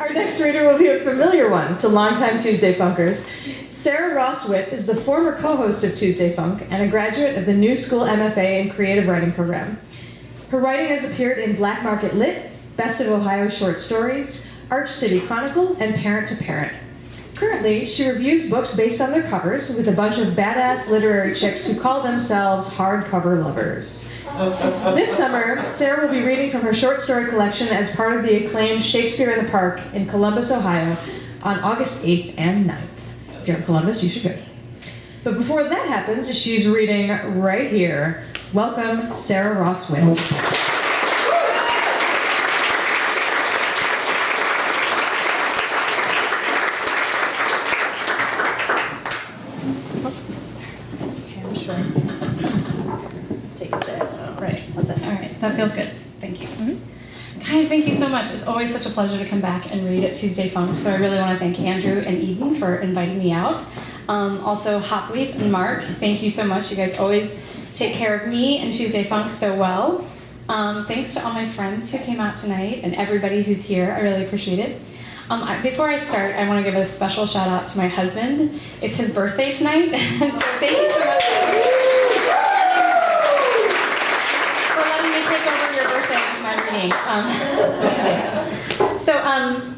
Our next reader will be a familiar one to longtime Tuesday Funkers. Sara Ross Witt is the former co-host of Tuesday Funk and a graduate of the New School MFA in Creative Writing program. Her writing has appeared in Black Market Lit, Best of Ohio Short Stories, Arch City Chronicle, and Parent to Parent. Currently, she reviews books based on their covers with a bunch of badass literary chicks who call themselves hardcover lovers. This summer, Sara will be reading from her short story collection as part of the acclaimed Shakespeare in the Park in Columbus, Ohio on August 8th and 9th. If you're in Columbus, you should go. But before that happens, she's reading right here. Welcome, Sara Ross Witt. That feels good. Thank you. Guys, thank you so much. It's always such a pleasure to come back and read at Tuesday Funk, so I really want to thank Andrew and Eden for inviting me out. Also, Hopleaf and Mark, thank you so much. You guys always take care of me and Tuesday Funk so well. Thanks to all my friends who came out tonight and everybody who's here. I really appreciate it. Before I start, I want to give a special shout out to my husband. It's his birthday tonight, so thank you so much.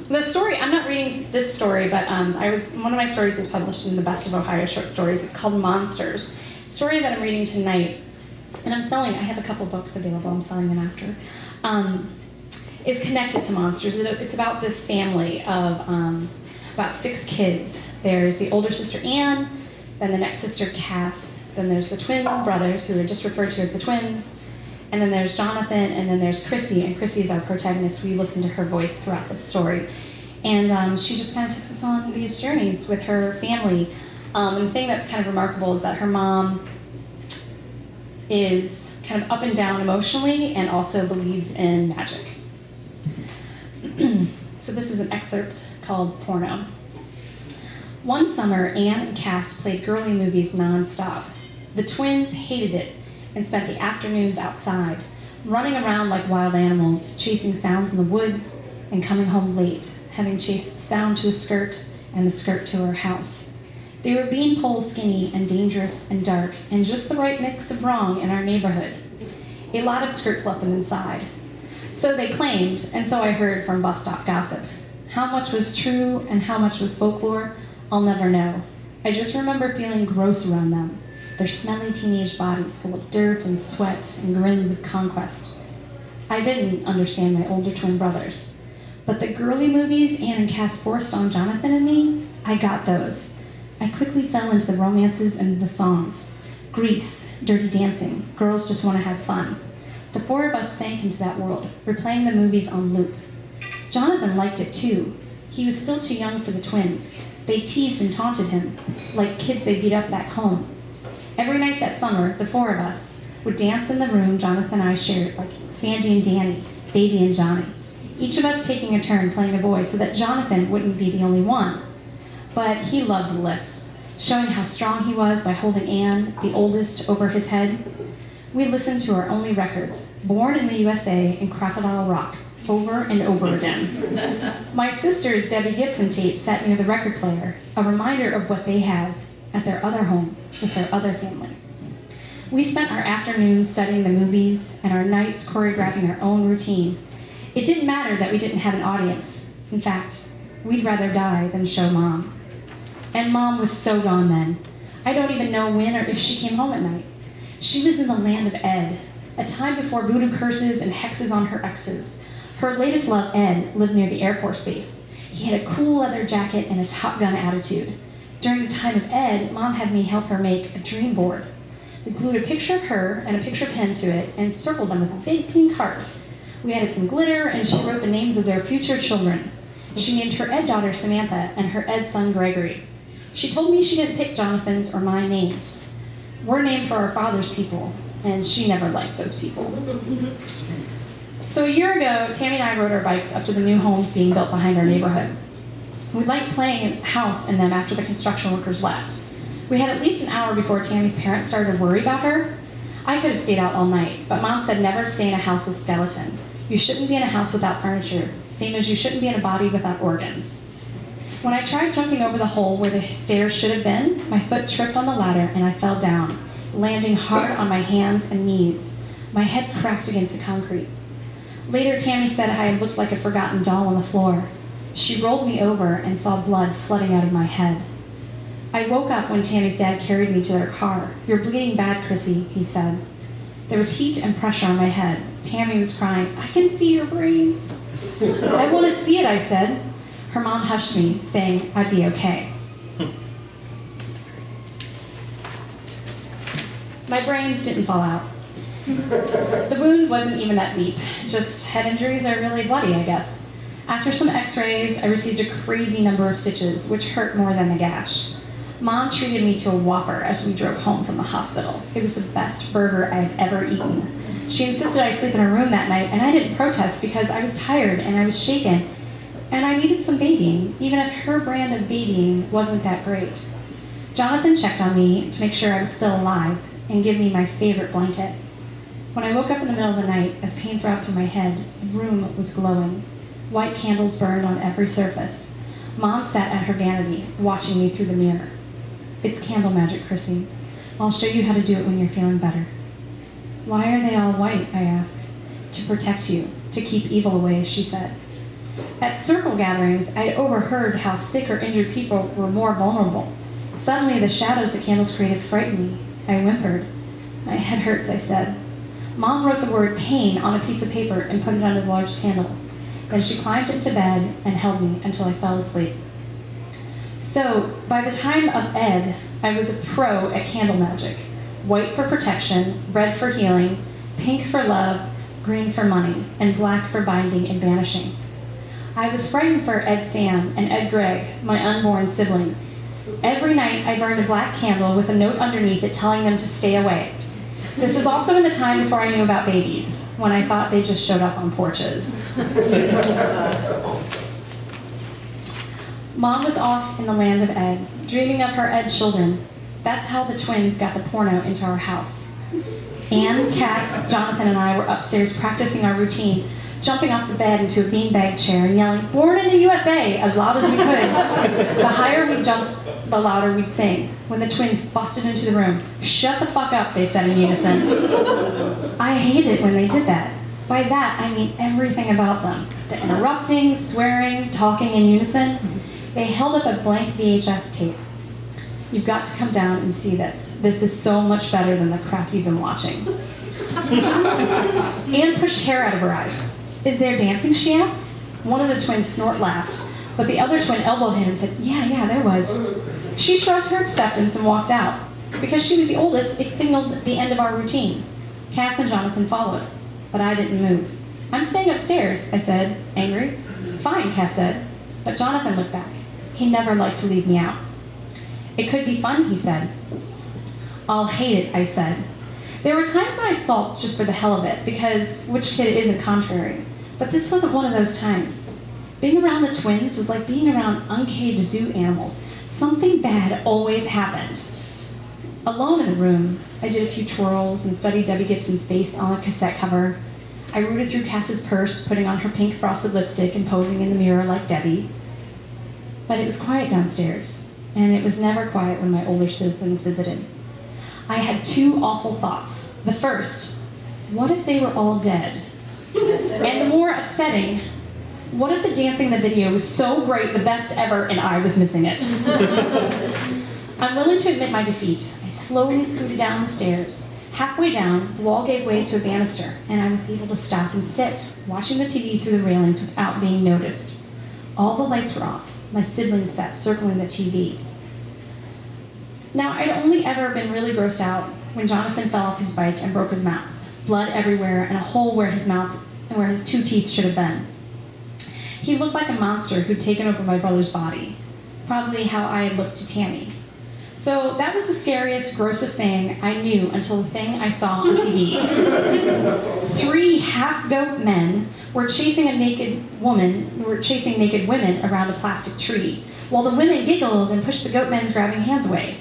The story, I'm not reading this story, but one of my stories was published in the Best of Ohio Short Stories. It's called Monsters. The story that I'm reading tonight, and I have a couple books available, I'm selling them after, is connected to monsters. It's about this family of about 6 kids. There's the older sister Anne, then the next sister Cass, then there's the twin brothers who are just referred to as the twins, and then there's Jonathan, and then there's Chrissy, and Chrissy is our protagonist. We listen to her voice throughout this story. And she just kind of takes us on these journeys with her family. And the thing that's kind of remarkable is that her mom is kind of up and down emotionally and also believes in magic. So this is an excerpt called Porno. One summer, Anne and Cass played girly movies nonstop. The twins hated it and spent the afternoons outside, running around like wild animals, chasing sounds in the woods, and coming home late, having chased the sound to a skirt and the skirt to her house. They were beanpole skinny and dangerous and dark, and just the right mix of wrong in our neighborhood. A lot of skirt slipping inside. So they claimed, and so I heard from bus stop gossip. How much was true and how much was folklore, I'll never know. I just remember feeling gross around them. Their smelly teenage bodies full of dirt and sweat and grins of conquest. I didn't understand my older twin brothers. But the girly movies Anne and Cass forced on Jonathan and me, I got those. I quickly fell into the romances and the songs. Grease, Dirty Dancing, Girls Just Want to Have Fun. The 4 of us sank into that world, replaying the movies on loop. Jonathan liked it too. He was still too young for the twins. They teased and taunted him, like kids they beat up back home. Every night that summer, the 4 of us would dance in the room Jonathan and I shared, like Sandy and Danny, Baby and Johnny. Each of us taking a turn playing a boy so that Jonathan wouldn't be the only one. But he loved the lifts, showing how strong he was by holding Anne, the oldest, over his head. We listened to our only records, Born in the USA and Crocodile Rock, over and over again. My sister's Debbie Gibson tape sat near the record player, a reminder of what they had at their other home with their other family. We spent our afternoons studying the movies and our nights choreographing our own routine. It didn't matter that we didn't have an audience. In fact, we'd rather die than show Mom. And Mom was so gone then. I don't even know when or if she came home at night. She was in the land of Ed, a time before voodoo curses and hexes on her exes. Her latest love, Ed, lived near the Air Force Base. He had a cool leather jacket and a Top Gun attitude. During the time of Ed, Mom had me help her make a dream board. We glued a picture of her and a picture of him to it and circled them with a big pink heart. We added some glitter and she wrote the names of their future children. She named her Ed daughter Samantha and her Ed son Gregory. She told me she didn't pick Jonathan's or my name. We're named for our father's people, and she never liked those people. So a year ago, Tammy and I rode our bikes up to the new homes being built behind our neighborhood. We liked playing house in them after the construction workers left. We had at least an hour before Tammy's parents started to worry about her. I could have stayed out all night, but Mom said never to stay in a house with skeleton. You shouldn't be in a house without furniture, same as you shouldn't be in a body without organs. When I tried jumping over the hole where the stairs should have been, my foot tripped on the ladder and I fell down, landing hard on my hands and knees. My head cracked against the concrete. Later, Tammy said I had looked like a forgotten doll on the floor. She rolled me over and saw blood flooding out of my head. I woke up when Tammy's dad carried me to their car. "You're bleeding bad, Chrissy," he said. There was heat and pressure on my head. Tammy was crying, "I can see your brains." "I want to see it," I said. Her mom hushed me, saying I'd be okay. My brains didn't fall out. The wound wasn't even that deep. Just head injuries are really bloody, I guess. After some x-rays, I received a crazy number of stitches, which hurt more than the gash. Mom treated me to a Whopper as we drove home from the hospital. It was the best burger I had ever eaten. She insisted I sleep in her room that night, and I didn't protest because I was tired and I was shaken, and I needed some babying, even if her brand of babying wasn't that great. Jonathan checked on me to make sure I was still alive and give me my favorite blanket. When I woke up in the middle of the night, as pain throbbed through my head, the room was glowing. White candles burned on every surface. Mom sat at her vanity, watching me through the mirror. "It's candle magic, Chrissy. I'll show you how to do it when you're feeling better." "Why are they all white?" I asked. "To protect you, to keep evil away," she said. At circle gatherings, I had overheard how sick or injured people were more vulnerable. Suddenly, the shadows the candles created frightened me. I whimpered. "My head hurts," I said. Mom wrote the word pain on a piece of paper and put it under the large candle. Then she climbed into bed and held me until I fell asleep. So, by the time of Ed, I was a pro at candle magic. White for protection, red for healing, pink for love, green for money, and black for binding and banishing. I was frightened for Ed Sam and Ed Greg, my unborn siblings. Every night I burned a black candle with a note underneath it telling them to stay away. This is also in the time before I knew about babies, when I thought they just showed up on porches. Mom was off in the land of Ed, dreaming of her Ed children. That's how the twins got the porno into our house. Anne, Cass, Jonathan, and I were upstairs practicing our routine, jumping off the bed into a beanbag chair and yelling, "Born in the USA," as loud as we could. The higher we jumped, the louder we'd sing. When the twins busted into the room, "Shut the fuck up," they said in unison. I hated it when they did that. By that, I mean everything about them. The interrupting, swearing, talking in unison. They held up a blank VHS tape. "You've got to come down and see this. This is so much better than the crap you've been watching." Anne pushed hair out of her eyes. "Is there dancing?" she asked. One of the twins snort laughed, but the other twin elbowed him and said, Yeah, there was." She shrugged her acceptance and walked out. Because she was the oldest, it signaled the end of our routine. Cass and Jonathan followed, but I didn't move. "I'm staying upstairs," I said, angry. "Fine," Cass said, but Jonathan looked back. He never liked to leave me out. "It could be fun," he said. "I'll hate it," I said. There were times when I sulked just for the hell of it, because which kid isn't contrary? But this wasn't one of those times. Being around the twins was like being around uncaged zoo animals. Something bad always happened. Alone in the room, I did a few twirls and studied Debbie Gibson's face on a cassette cover. I rooted through Cass's purse, putting on her pink frosted lipstick and posing in the mirror like Debbie. But it was quiet downstairs, and it was never quiet when my older siblings visited. I had two awful thoughts. The first, what if they were all dead? And the more upsetting, what if the dancing in the video was so great, the best ever, and I was missing it? I'm willing to admit my defeat. I slowly scooted down the stairs. Halfway down, the wall gave way to a banister, and I was able to stop and sit, watching the TV through the railings without being noticed. All the lights were off. My siblings sat circling the TV. Now, I'd only ever been really grossed out when Jonathan fell off his bike and broke his mouth. Blood everywhere and a hole where his mouth and where his 2 teeth should have been. He looked like a monster who'd taken over my brother's body. Probably how I had looked to Tammy. So that was the scariest, grossest thing I knew until the thing I saw on TV. 3 half-goat men were chasing naked women around a plastic tree, while the women giggled and pushed the goat men's grabbing hands away.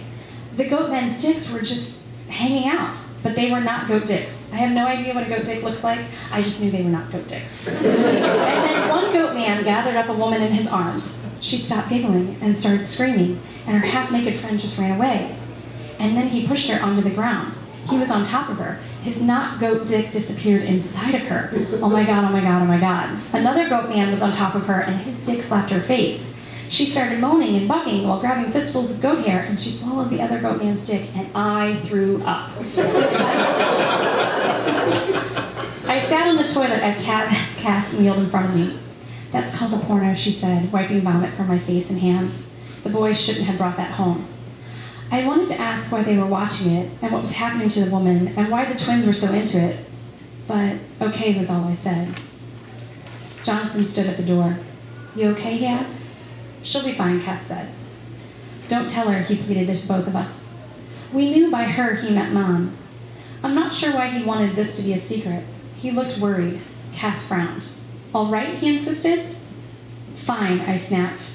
The goat men's dicks were just hanging out. But they were not goat dicks. I have no idea what a goat dick looks like. I just knew they were not goat dicks. And then one goat man gathered up a woman in his arms. She stopped giggling and started screaming, and her half-naked friend just ran away. And then he pushed her onto the ground. He was on top of her. His not goat dick disappeared inside of her. Oh my God, oh my God, oh my God. Another goat man was on top of her, and his dick slapped her face. She started moaning and bucking while grabbing fistfuls of goat hair, and she swallowed the other goat man's dick, and I threw up. I sat on the toilet as Cass kneeled in front of me. That's called a porno, she said, wiping vomit from my face and hands. The boys shouldn't have brought that home. I wanted to ask why they were watching it, and what was happening to the woman, and why the twins were so into it. But okay was all I said. Jonathan stood at the door. You okay, he asked. She'll be fine, Cass said. Don't tell her, he pleaded to both of us. We knew by her he meant Mom. I'm not sure why he wanted this to be a secret. He looked worried. Cass frowned. All right, he insisted. Fine, I snapped.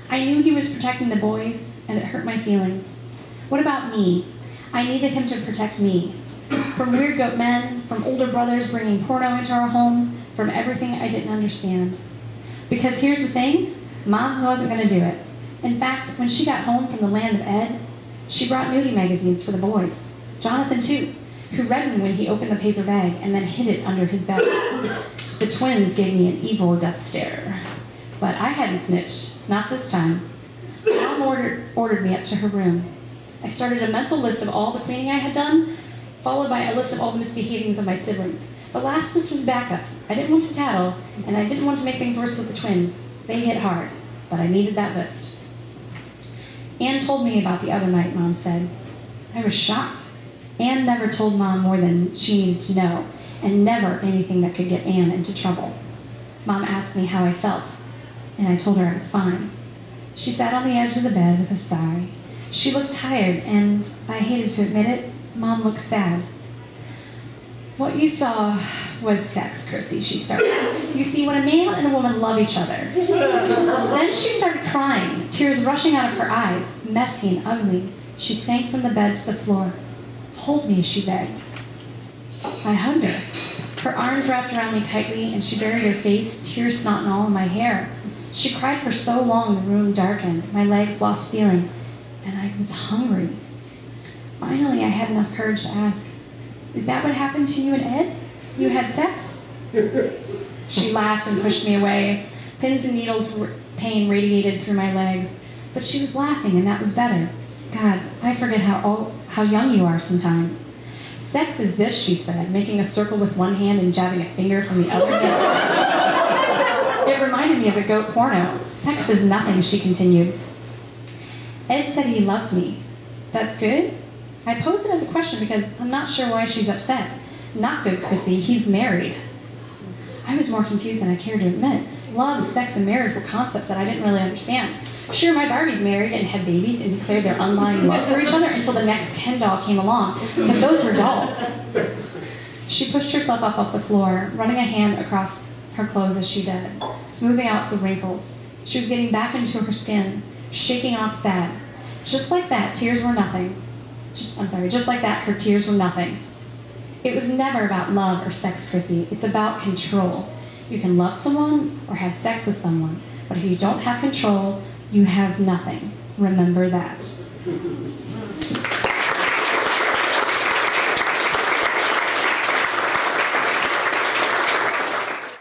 I knew he was protecting the boys, and it hurt my feelings. What about me? I needed him to protect me. From weird goat men, from older brothers bringing porno into our home, from everything I didn't understand. Because here's the thing, Mom's wasn't going to do it. In fact, when she got home from the land of Ed, she brought nudie magazines for the boys. Jonathan, too, who read one when he opened the paper bag and then hid it under his bed. The twins gave me an evil death stare. But I hadn't snitched, not this time. Mom ordered me up to her room. I started a mental list of all the cleaning I had done, followed by a list of all the misbehavings of my siblings. The last list was backup. I didn't want to tattle, and I didn't want to make things worse with the twins. They hit hard, but I needed that list. Anne told me about the other night, Mom said. I was shocked. Anne never told Mom more than she needed to know, and never anything that could get Anne into trouble. Mom asked me how I felt, and I told her I was fine. She sat on the edge of the bed with a sigh. She looked tired, and I hated to admit it, Mom looked sad. What you saw was sex, Chrissy, she started. You see, when a man and a woman love each other. Then she started crying, tears rushing out of her eyes, messy and ugly. She sank from the bed to the floor. Hold me, she begged. I hugged her. Her arms wrapped around me tightly, and she buried her face, tears snotting all in my hair. She cried for so long the room darkened. My legs lost feeling, and I was hungry. Finally, I had enough courage to ask, is that what happened to you and Ed? You had sex? She laughed and pushed me away. Pins and needles pain radiated through my legs, but she was laughing, and that was better. God, I forget how young you are sometimes. Sex is this, she said, making a circle with one hand and jabbing a finger from the other hand. It reminded me of a goat porno. Sex is nothing, she continued. Ed said he loves me. That's good? I posed it as a question because I'm not sure why she's upset. Not good, Chrissy. He's married. I was more confused than I cared to admit. Love, sex, and marriage were concepts that I didn't really understand. Sure, my Barbies married and had babies and declared their undying love for each other until the next Ken doll came along, but those were dolls. She pushed herself up off the floor, running a hand across her clothes as she did, smoothing out the wrinkles. She was getting back into her skin, shaking off sad. Just like that, tears were nothing. Just like that, her tears were nothing. It was never about love or sex, Chrissy. It's about control. You can love someone or have sex with someone, but if you don't have control, you have nothing. Remember that.